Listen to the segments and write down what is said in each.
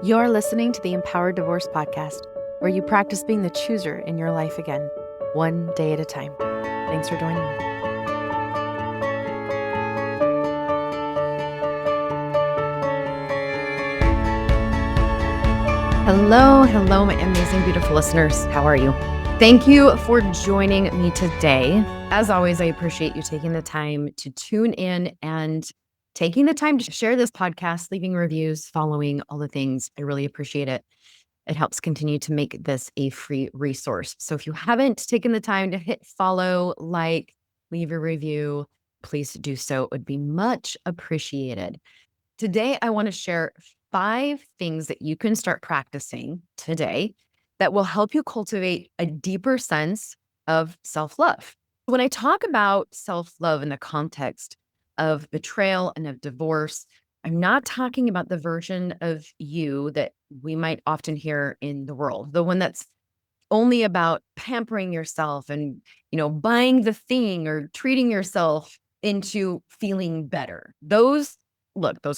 You're listening to the Empowered Divorce Podcast, where you practice being the chooser in your life again, one day at a time. Thanks for joining me. Hello, my amazing, beautiful listeners. How are you? Thank you for joining me today. As always, I appreciate you taking the time to tune in and taking the time to share this podcast, leaving reviews, following all the things. I really appreciate it. It helps continue to make this a free resource. So if you haven't taken the time to hit follow, like, leave a review, please do so. It would be much appreciated. Today, I want to share 5 things that you can start practicing today that will help you cultivate a deeper sense of self-love. When I talk about self-love in the context of betrayal and of divorce, I'm not talking about the version of you that we might often hear in the world, the one that's only about pampering yourself and, buying the thing or treating yourself into feeling better. Those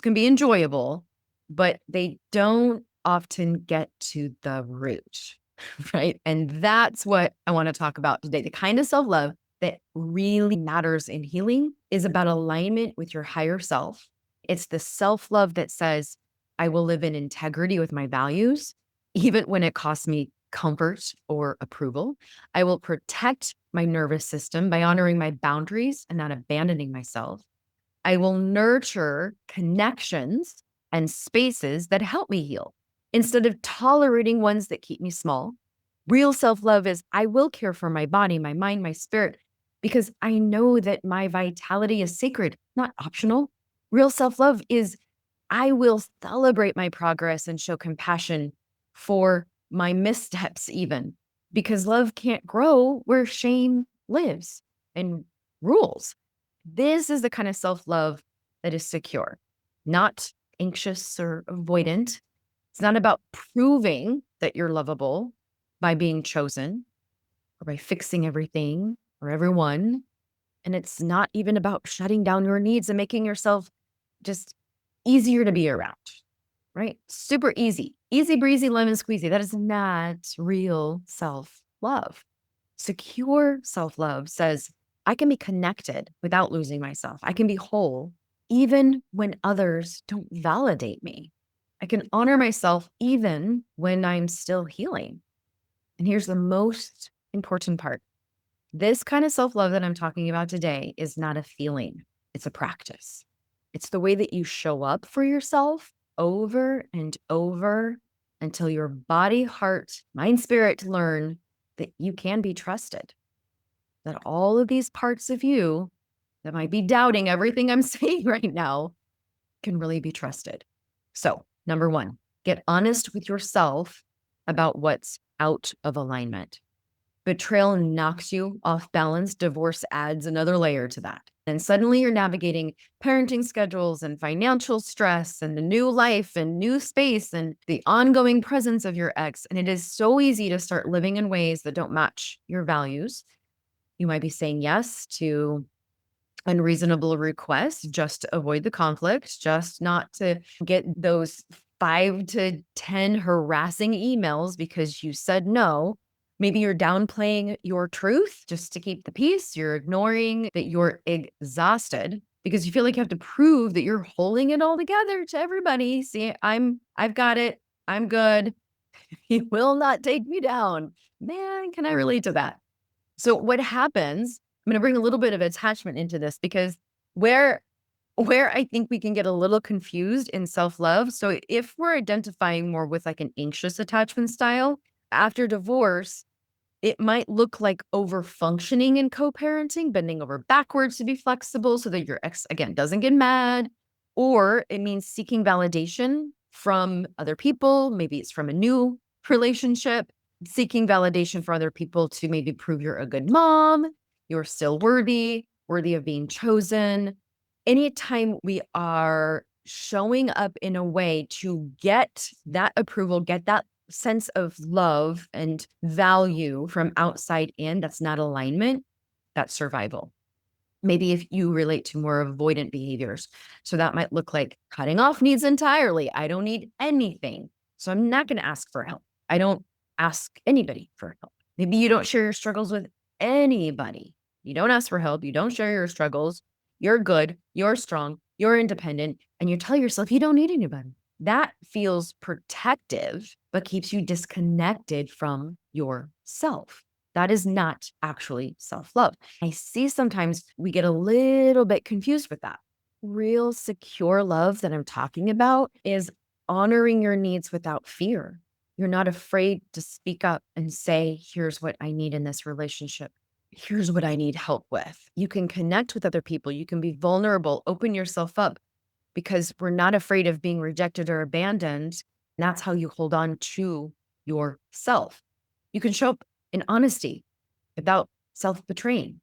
can be enjoyable, but they don't often get to the root, right? And that's what I want to talk about today. The kind of self-love that really matters in healing is about alignment with your higher self. It's the self-love that says, I will live in integrity with my values, even when it costs me comfort or approval. I will protect my nervous system by honoring my boundaries and not abandoning myself. I will nurture connections and spaces that help me heal instead of tolerating ones that keep me small. Real self-love is I will care for my body, my mind, my spirit, because I know that my vitality is sacred, not optional. Real self-love is I will celebrate my progress and show compassion for my missteps, even because love can't grow where shame lives and rules. This is the kind of self-love that is secure, not anxious or avoidant. It's not about proving that you're lovable by being chosen or by fixing everything or everyone. And it's not even about shutting down your needs and making yourself just easier to be around, right? Super easy, easy breezy, lemon squeezy. That is not real self-love. Secure self-love says, I can be connected without losing myself. I can be whole even when others don't validate me. I can honor myself even when I'm still healing. And here's the most important part. This kind of self-love that I'm talking about today is not a feeling. It's a practice. It's the way that you show up for yourself over and over until your body, heart, mind, spirit learn that you can be trusted. That all of these parts of you that might be doubting everything I'm saying right now can really be trusted. So, number 1, get honest with yourself about what's out of alignment. Betrayal knocks you off balance. Divorce adds another layer to that. And suddenly you're navigating parenting schedules and financial stress and the new life and new space and the ongoing presence of your ex. And it is so easy to start living in ways that don't match your values. You might be saying yes to unreasonable requests just to avoid the conflict, just not to get those 5 to 10 harassing emails because you said no. Maybe you're downplaying your truth just to keep the peace. You're ignoring that you're exhausted because you feel like you have to prove that you're holding it all together to everybody. See, I've got it. I'm good. He will not take me down. Man, can I relate to that? So what happens, I'm going to bring a little bit of attachment into this because where I think we can get a little confused in self-love. So if we're identifying more with like an anxious attachment style, after divorce, it might look like over-functioning in co-parenting, bending over backwards to be flexible so that your ex, again, doesn't get mad. Or it means seeking validation from other people. Maybe it's from a new relationship, seeking validation for other people to maybe prove you're a good mom, you're still worthy of being chosen. Anytime we are showing up in a way to get that approval, get that sense of love and value from outside in, that's not alignment, that's survival. Maybe if you relate to more avoidant behaviors. So that might look like cutting off needs entirely. I don't need anything. So I'm not going to ask for help. I don't ask anybody for help. Maybe you don't share your struggles with anybody. You don't ask for help. You don't share your struggles. You're good. You're strong. You're independent. And you tell yourself you don't need anybody. That feels protective, but keeps you disconnected from yourself. That is not actually self-love. I see sometimes we get a little bit confused with that. Real secure love that I'm talking about is honoring your needs without fear. You're not afraid to speak up and say, here's what I need in this relationship. Here's what I need help with. You can connect with other people. You can be vulnerable, open yourself up because we're not afraid of being rejected or abandoned. And that's how you hold on to yourself. You can show up in honesty without self-betraying.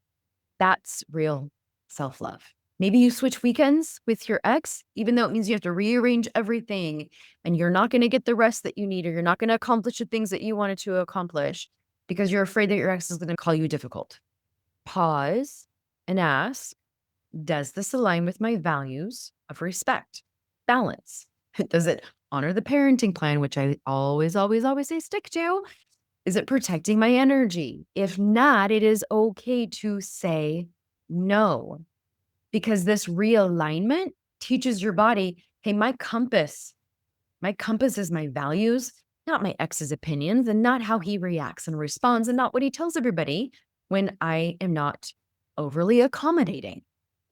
That's real self-love. Maybe you switch weekends with your ex, even though it means you have to rearrange everything and you're not going to get the rest that you need, or you're not going to accomplish the things that you wanted to accomplish because you're afraid that your ex is going to call you difficult. Pause and ask, does this align with my values of respect, balance? Does it honor the parenting plan, which I always, always, always say stick to? Is it protecting my energy? If not, it is okay to say no, because this realignment teaches your body, hey, my compass is my values, not my ex's opinions, and not how he reacts and responds, and not what he tells everybody when I am not overly accommodating.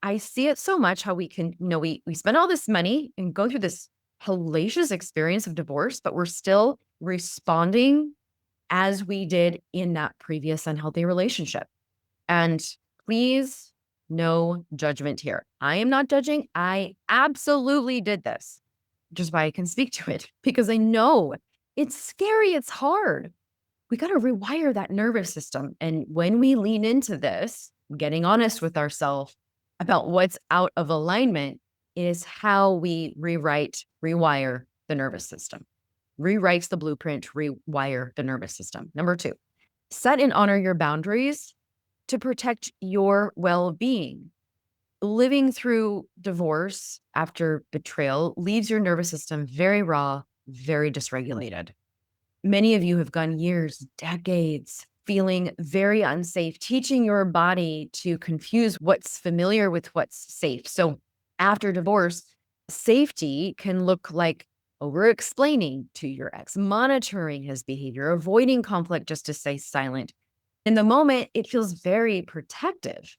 I see it so much how we can, we spend all this money and go through this hellacious experience of divorce, but we're still responding as we did in that previous unhealthy relationship. And please, no judgment here. I am not judging. I absolutely did this, which is why I can speak to it, because I know it's scary. It's hard. We got to rewire that nervous system. And when we lean into this, getting honest with ourselves about what's out of alignment is how we rewire the nervous system. Rewrites the blueprint, rewire the nervous system. Number 2, set and honor your boundaries to protect your well-being. Living through divorce after betrayal leaves your nervous system very raw, very dysregulated. Many of you have gone years, decades, feeling very unsafe, teaching your body to confuse what's familiar with what's safe. So after divorce, safety can look like over-explaining to your ex, monitoring his behavior, avoiding conflict just to stay silent. In the moment, it feels very protective,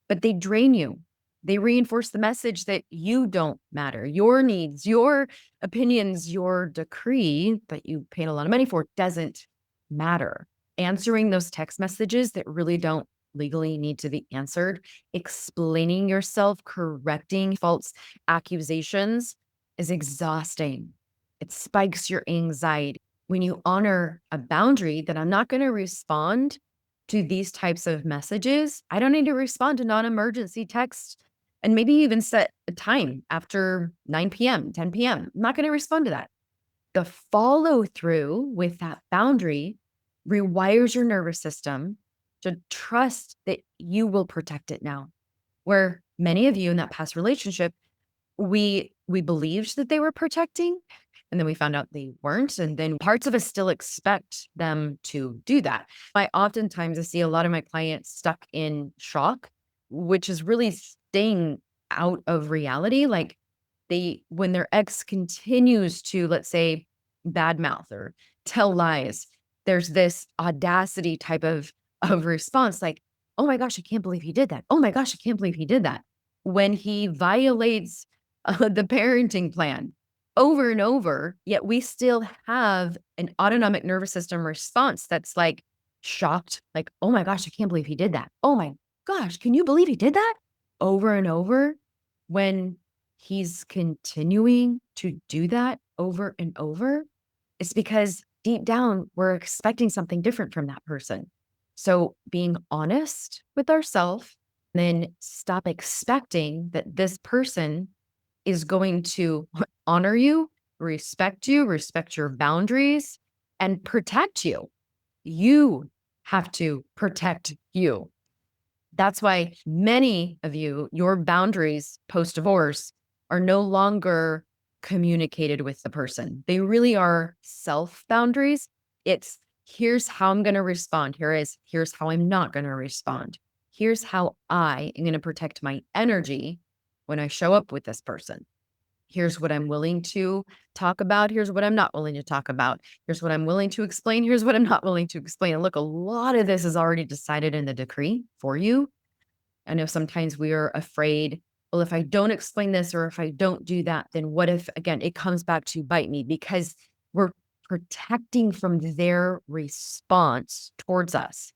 but they drain you. They reinforce the message that you don't matter. Your needs, your opinions, your decree that you paid a lot of money for doesn't matter. Answering those text messages that really don't legally need to be answered, explaining yourself, correcting false accusations is exhausting. It spikes your anxiety. When you honor a boundary that I'm not going to respond to these types of messages, I don't need to respond to non-emergency texts, and maybe even set a time after 9 p.m., 10 p.m. I'm not going to respond to that. The follow through with that boundary rewires your nervous system to trust that you will protect it now. Where many of you in that past relationship, we believed that they were protecting, and then we found out they weren't. And then parts of us still expect them to do that. I see a lot of my clients stuck in shock, which is really staying out of reality. Like when their ex continues to, let's say, badmouth or tell lies, there's this audacity type of response, like, oh my gosh, I can't believe he did that. Oh my gosh, I can't believe he did that. When he violates the parenting plan over and over, yet we still have an autonomic nervous system response that's like shocked, like, oh my gosh, I can't believe he did that. Oh my gosh, can you believe he did that? Over and over. When he's continuing to do that over and over, it's because deep down, we're expecting something different from that person. So being honest with ourselves, then stop expecting that this person is going to honor you, respect your boundaries, and protect you. You have to protect you. That's why many of you, your boundaries post-divorce are no longer communicated with the person. They really are self boundaries. It's here's how I'm going to respond. Here's how I'm not going to respond. Here's how I am going to protect my energy when I show up with this person. Here's what I'm willing to talk about. Here's what I'm not willing to talk about. Here's what I'm willing to explain. Here's what I'm not willing to explain. And look, a lot of this is already decided in the decree for you. I know sometimes we are afraid, well, if I don't explain this or if I don't do that, then what if, again, it comes back to bite me because we're protecting from their response towards us.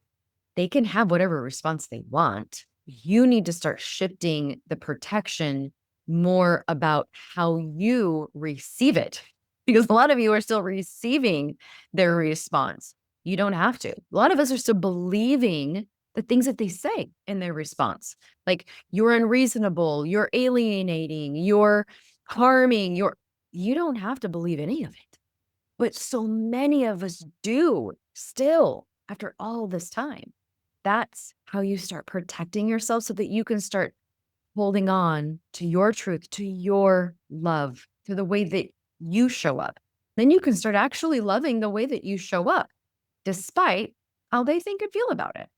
They can have whatever response they want. You need to start shifting the protection more about how you receive it because a lot of you are still receiving their response. You don't have to. A lot of us are still believing the things that they say in their response. Like you're unreasonable, you're alienating, you're harming, you don't have to believe any of it. But so many of us do still after all this time. That's how you start protecting yourself so that you can start holding on to your truth, to your love, to the way that you show up. Then you can start actually loving the way that you show up, despite how they think and feel about it.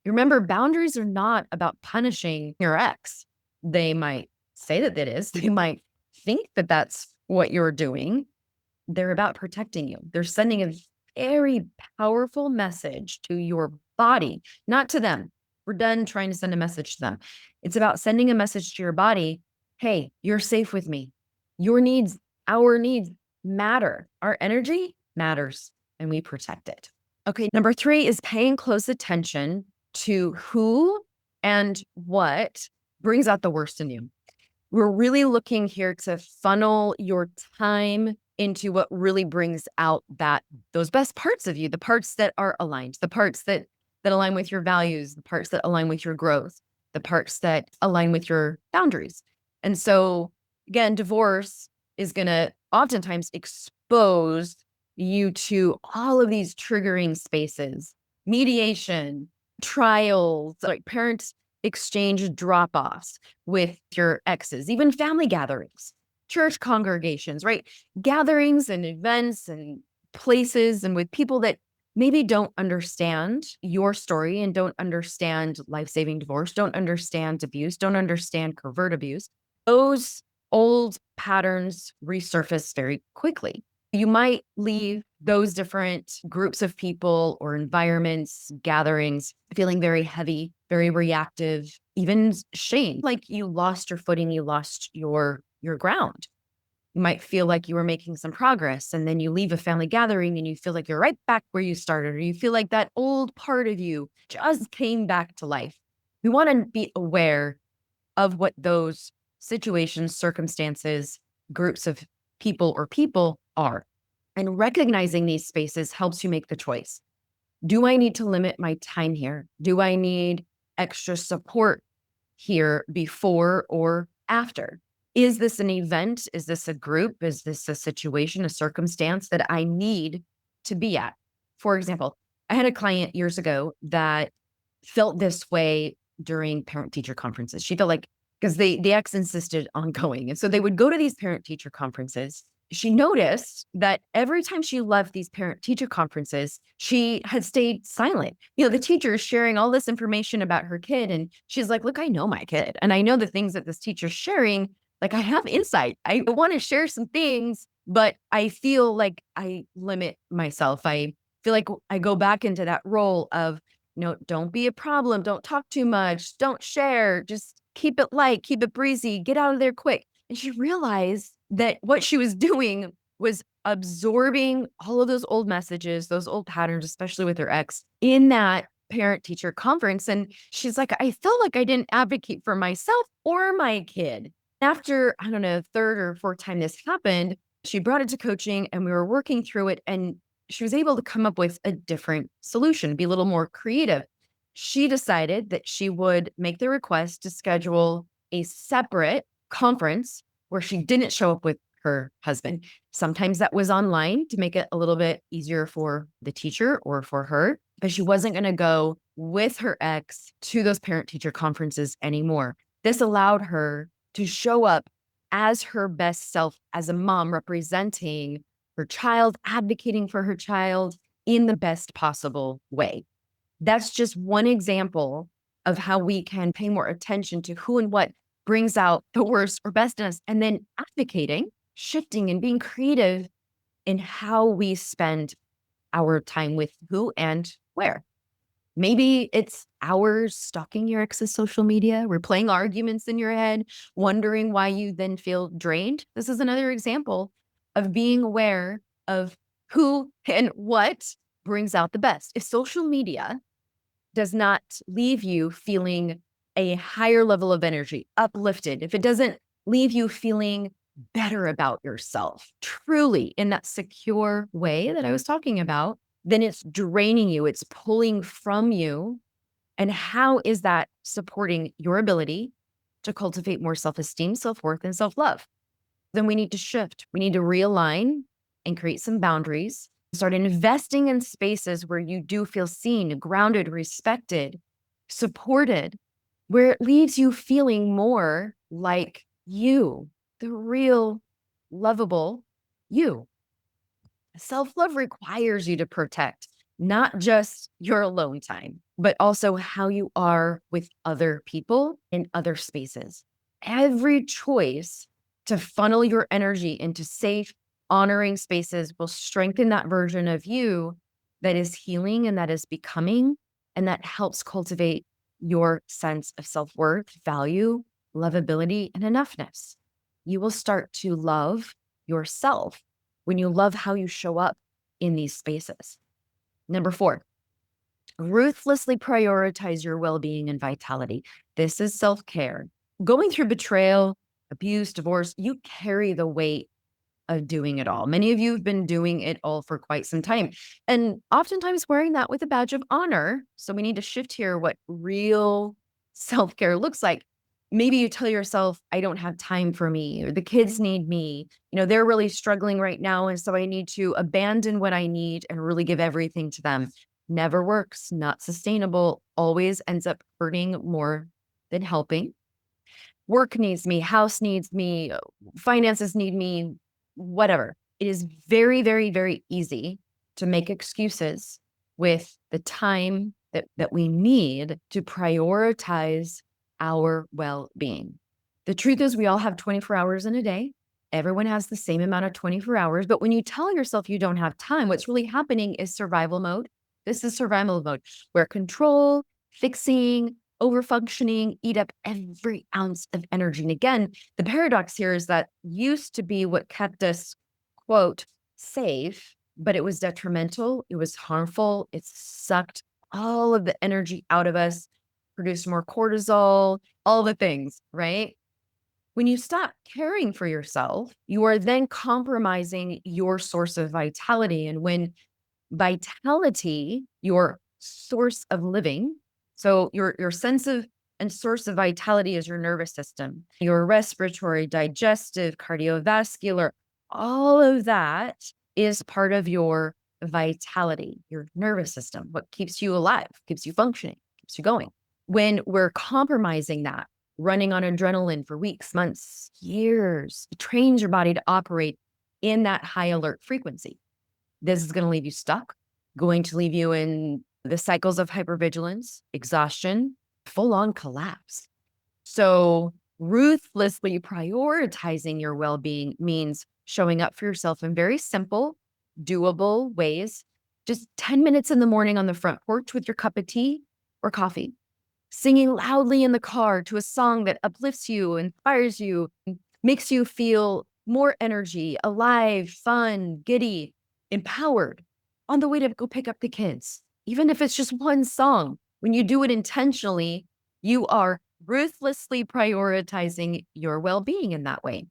Remember, boundaries are not about punishing your ex. They might say that it is. They might think that that's what you're doing. They're about protecting you. They're sending a very powerful message to your body, not to them. We're done trying to send a message to them. It's about sending a message to your body. Hey, you're safe with me. Your needs, our needs matter. Our energy matters and we protect it. Okay. Number 3 is paying close attention to who and what brings out the worst in you. We're really looking here to funnel your time into what really brings out those best parts of you, the parts that are aligned, the parts that align with your values, the parts that align with your growth, the parts that align with your boundaries. And so again, divorce is going to oftentimes expose you to all of these triggering spaces, mediation, trials, like parents exchange drop-offs with your exes, even family gatherings, church congregations, right? Gatherings and events and places and with people that maybe don't understand your story and don't understand life-saving divorce, don't understand abuse, don't understand covert abuse. Those old patterns resurface very quickly. You might leave those different groups of people or environments, gatherings, feeling very heavy, very reactive, even shame, like you lost your footing, you lost your ground. You might feel like you were making some progress, and then you leave a family gathering and you feel like you're right back where you started, or you feel like that old part of you just came back to life. We want to be aware of what those situations, circumstances, groups of people or people are. And recognizing these spaces helps you make the choice. Do I need to limit my time here? Do I need extra support here before or after? Is this an event? Is this a group? Is this a situation, a circumstance that I need to be at? For example, I had a client years ago that felt this way during parent-teacher conferences. She felt like, because the ex insisted on going. And so they would go to these parent-teacher conferences. She noticed that every time she left these parent-teacher conferences, she had stayed silent. The teacher is sharing all this information about her kid. And she's like, look, I know my kid. And I know the things that this teacher's sharing. Like, I have insight. I want to share some things, but I feel like I limit myself. I feel like I go back into that role of, don't be a problem. Don't talk too much. Don't share. Just keep it light, keep it breezy, get out of there quick. And she realized that what she was doing was absorbing all of those old messages, those old patterns, especially with her ex, in that parent-teacher conference. And she's like, I felt like I didn't advocate for myself or my kid. After, I don't know, third or fourth time this happened, she brought it to coaching and we were working through it. And she was able to come up with a different solution, be a little more creative. She decided that she would make the request to schedule a separate conference where she didn't show up with her husband. Sometimes that was online to make it a little bit easier for the teacher or for her, but she wasn't going to go with her ex to those parent-teacher conferences anymore. This allowed her to show up as her best self, as a mom representing her child, advocating for her child in the best possible way. That's just one example of how we can pay more attention to who and what brings out the worst or best in us, and then advocating, shifting, and being creative in how we spend our time with who and where. Maybe it's hours stalking your ex's social media, replaying arguments in your head, wondering why you then feel drained. This is another example of being aware of who and what brings out the best. If social media does not leave you feeling a higher level of energy, uplifted, if it doesn't leave you feeling better about yourself, truly in that secure way that I was talking about, then it's draining you, it's pulling from you. And how is that supporting your ability to cultivate more self-esteem, self-worth, and self-love? Then we need to shift. We need to realign and create some boundaries. Start investing in spaces where you do feel seen, grounded, respected, supported, where it leaves you feeling more like you, the real, lovable you. Self-love requires you to protect not just your alone time, but also how you are with other people in other spaces. Every choice to funnel your energy into safe, honoring spaces will strengthen that version of you that is healing and that is becoming, and that helps cultivate your sense of self-worth, value, lovability, and enoughness. You will start to love yourself when you love how you show up in these spaces. Number 4, ruthlessly prioritize your well-being and vitality. This is self-care. Going through betrayal, abuse, divorce, you carry the weight of doing it all. Many of you have been doing it all for quite some time, and oftentimes wearing that with a badge of honor. So we need to shift here what real self-care looks like. Maybe you tell yourself, I don't have time for me, or the kids need me. They're really struggling right now. And so I need to abandon what I need and really give everything to them. Never works, not sustainable, always ends up hurting more than helping. Work needs me, house needs me, finances need me, whatever. It is very, very, very easy to make excuses with the time that we need to prioritize our well-being. The truth is, we all have 24 hours in a day. Everyone has the same amount of 24 hours. But when you tell yourself you don't have time, what's really happening is survival mode. This is survival mode, where control, fixing, overfunctioning eat up every ounce of energy. And again, the paradox here is that used to be what kept us, quote, safe, but it was detrimental. It was harmful. It sucked all of the energy out of us, produced more cortisol, all the things, right? When you stop caring for yourself, you are then compromising your source of vitality. And when vitality, your source of living, so your sense of and source of vitality is your nervous system, your respiratory, digestive, cardiovascular, all of that is part of your vitality, your nervous system, what keeps you alive, keeps you functioning, keeps you going. When we're compromising that, running on adrenaline for weeks, months, years, it trains your body to operate in that high alert frequency. This is going to leave you stuck, going to leave you in the cycles of hypervigilance, exhaustion, full on collapse. So, ruthlessly prioritizing your well being means showing up for yourself in very simple, doable ways. Just 10 minutes in the morning on the front porch with your cup of tea or coffee, singing loudly in the car to a song that uplifts you, inspires you, makes you feel more energy, alive, fun, giddy, empowered on the way to go pick up the kids. Even if it's just one song, when you do it intentionally, you are ruthlessly prioritizing your well-being in that way.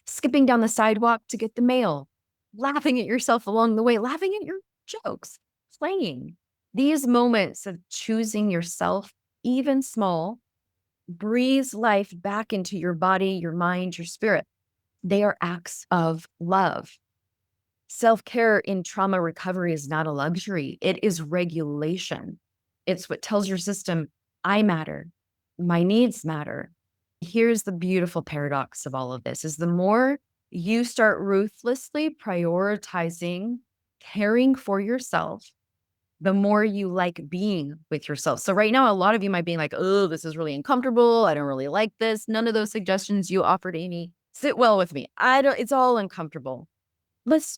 Skipping down the sidewalk to get the mail, laughing at yourself along the way, laughing at your jokes, playing. These moments of choosing yourself, even small, breathes life back into your body, your mind, your spirit. They are acts of love. Self-care in trauma recovery is not a luxury. It is regulation. It's what tells your system, I matter. My needs matter. Here's the beautiful paradox of all of this is the more you start ruthlessly prioritizing caring for yourself, the more you like being with yourself. So right now, a lot of you might be like, oh, this is really uncomfortable. I don't really like this. None of those suggestions you offered, Amie, sit well with me. It's all uncomfortable.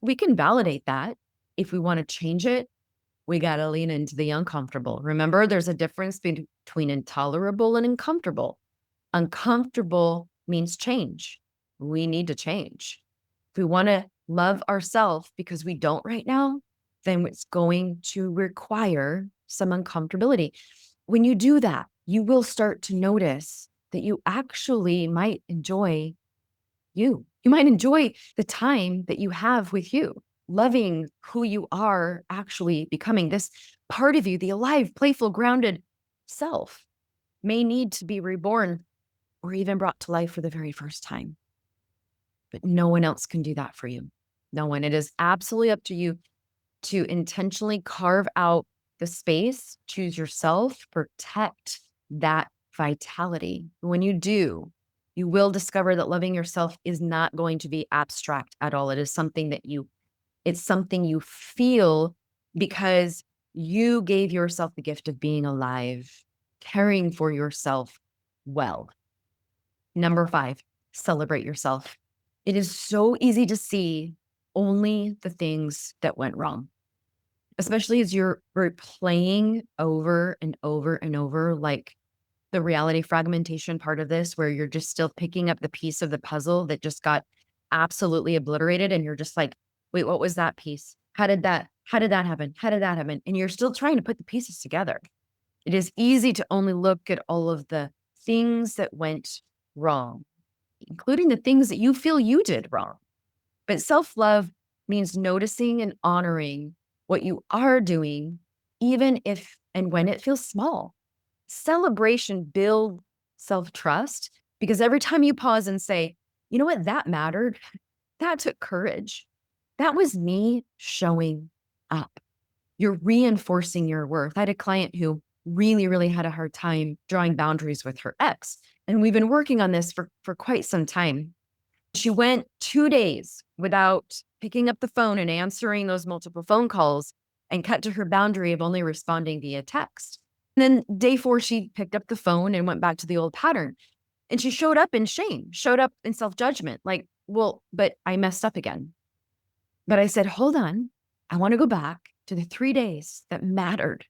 We can validate that. If we want to change it, we got to lean into the uncomfortable. Remember, there's a difference between intolerable and uncomfortable. Uncomfortable means change. We need to change. If we want to love ourselves because we don't right now, then it's going to require some uncomfortability. When you do that, you will start to notice that you actually might enjoy you. You might enjoy the time that you have with you, loving who you are, actually becoming this part of you, the alive, playful, grounded self may need to be reborn or even brought to life for the very first time. But no one else can do that for you. No one. It is absolutely up to you to intentionally carve out the space, choose yourself, protect that vitality. When you do, you will discover that loving yourself is not going to be abstract at all. It is something it's something you feel because you gave yourself the gift of being alive, caring for yourself well. Number 5, celebrate yourself. It is so easy to see only the things that went wrong, especially as you're replaying over and over and over, like the reality fragmentation part of this, where you're just still picking up the piece of the puzzle that just got absolutely obliterated. And you're just like, wait, what was that piece? How did that happen? How did that happen? And you're still trying to put the pieces together. It is easy to only look at all of the things that went wrong, including the things that you feel you did wrong. But self-love means noticing and honoring what you are doing, even if and when it feels small. Celebration builds self-trust because every time you pause and say, you know what, that mattered, that took courage. That was me showing up. You're reinforcing your worth. I had a client who really, really had a hard time drawing boundaries with her ex. And we've been working on this for quite some time. She went 2 days without picking up the phone and answering those multiple phone calls and cut to her boundary of only responding via text. And then day 4, she picked up the phone and went back to the old pattern. And she showed up in shame, showed up in self-judgment, like, well, but I messed up again. But I said, hold on, I want to go back to the 3 days that mattered,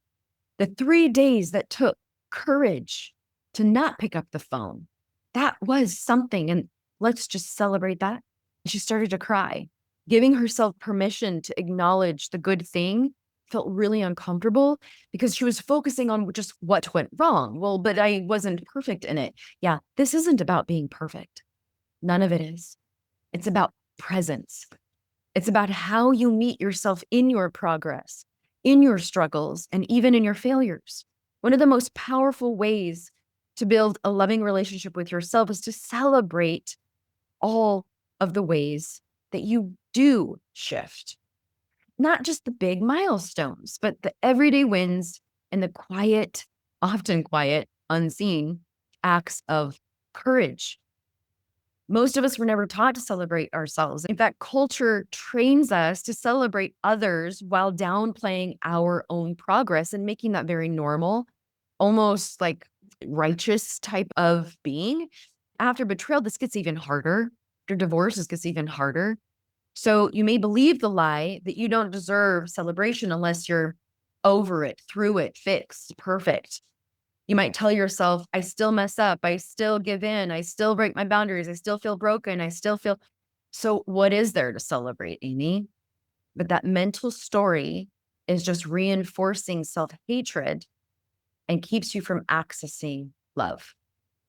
the 3 days that took courage to not pick up the phone. That was something. And let's just celebrate that. She started to cry. Giving herself permission to acknowledge the good thing felt really uncomfortable because she was focusing on just what went wrong. Well, but I wasn't perfect in it. Yeah, this isn't about being perfect. None of it is. It's about presence. It's about how you meet yourself in your progress, in your struggles, and even in your failures. One of the most powerful ways to build a loving relationship with yourself is to celebrate all of the ways that you do shift. Not just the big milestones, but the everyday wins and the quiet, often quiet, unseen acts of courage. Most of us were never taught to celebrate ourselves. In fact, culture trains us to celebrate others while downplaying our own progress and making that very normal, almost like righteous type of being. After betrayal, this gets even harder. After divorce, this gets even harder. So you may believe the lie that you don't deserve celebration unless you're over it, through it, fixed, perfect. You might tell yourself, I still mess up. I still give in. I still break my boundaries. I still feel broken. I still feel. So what is there to celebrate, Amie? But that mental story is just reinforcing self-hatred and keeps you from accessing love.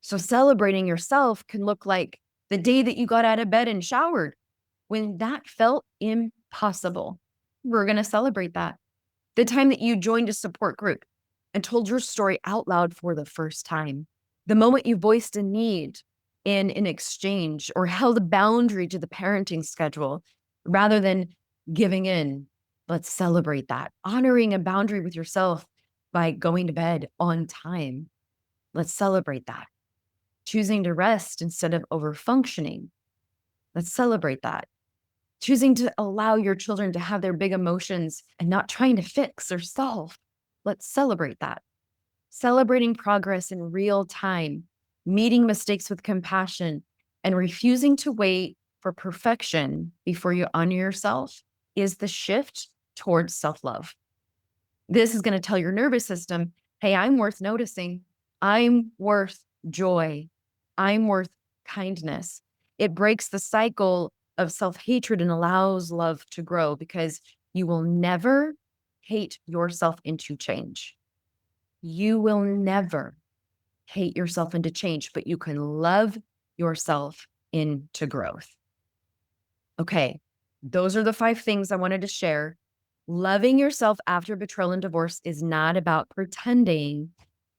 So celebrating yourself can look like the day that you got out of bed and showered when that felt impossible. We're going to celebrate that. The time that you joined a support group and told your story out loud for the first time. The moment you voiced a need in an exchange or held a boundary to the parenting schedule rather than giving in. Let's celebrate that. Honoring a boundary with yourself by going to bed on time. Let's celebrate that. choosing to rest instead of overfunctioning. Let's celebrate that. Choosing to allow your children to have their big emotions and not trying to fix or solve. Let's celebrate that. Celebrating progress in real time, meeting mistakes with compassion, and refusing to wait for perfection before you honor yourself is the shift towards self-love. This is going to tell your nervous system, hey, I'm worth noticing. I'm worth joy. I'm worth kindness. It breaks the cycle of self-hatred and allows love to grow because you will never hate yourself into change. You will never hate yourself into change, but you can love yourself into growth. Okay, those are the 5 things I wanted to share. Loving yourself after betrayal and divorce is not about pretending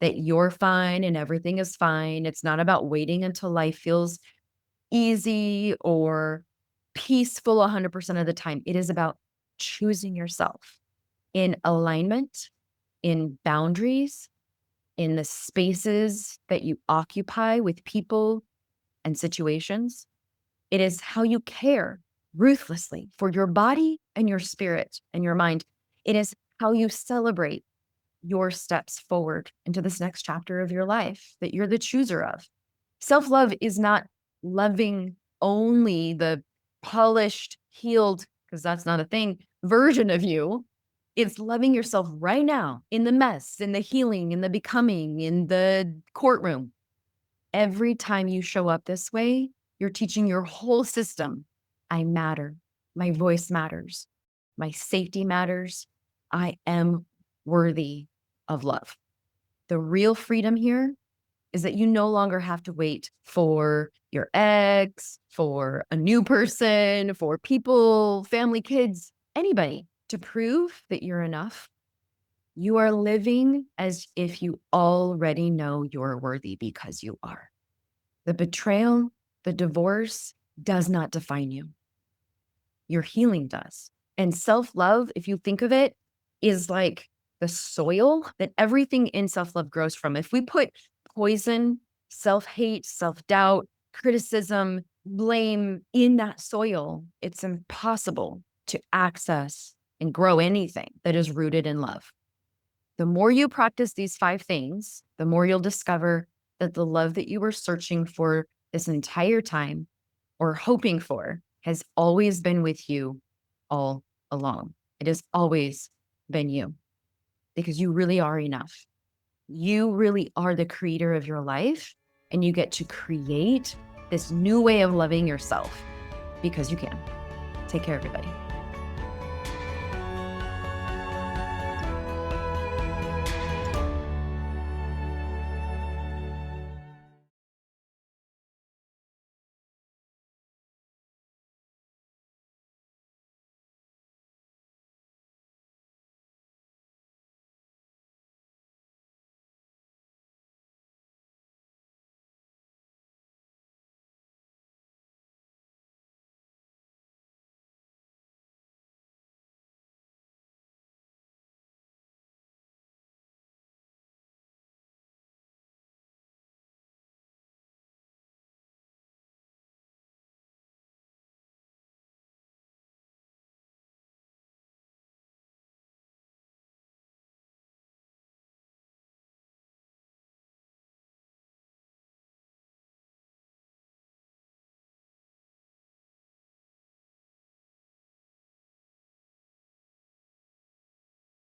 that you're fine and everything is fine. It's not about waiting until life feels easy or peaceful 100% of the time. It is about choosing yourself in alignment, in boundaries, in the spaces that you occupy with people and situations. It is how you care ruthlessly for your body and your spirit and your mind. It is how you celebrate your steps forward into this next chapter of your life that you're the chooser of. Self-love is not loving only the polished, healed, because that's not a thing, version of you. It's loving yourself right now in the mess, in the healing, in the becoming, in the courtroom. Every time you show up this way, you're teaching your whole system, I matter. My voice matters. My safety matters. I am worthy of love. The real freedom here is that you no longer have to wait for your ex, for a new person, for people, family, kids, anybody to prove that you're enough. You are living as if you already know you're worthy because you are. The betrayal, the divorce does not define you. Your healing does. And self-love, if you think of it, is like the soil that everything in self-love grows from. If we put poison, self-hate, self-doubt, criticism, blame in that soil, it's impossible to access and grow anything that is rooted in love. The more you practice these 5 things, the more you'll discover that the love that you were searching for this entire time or hoping for has always been with you all along. It has always been you because you really are enough. You really are the creator of your life, and you get to create this new way of loving yourself because you can. Take care, everybody.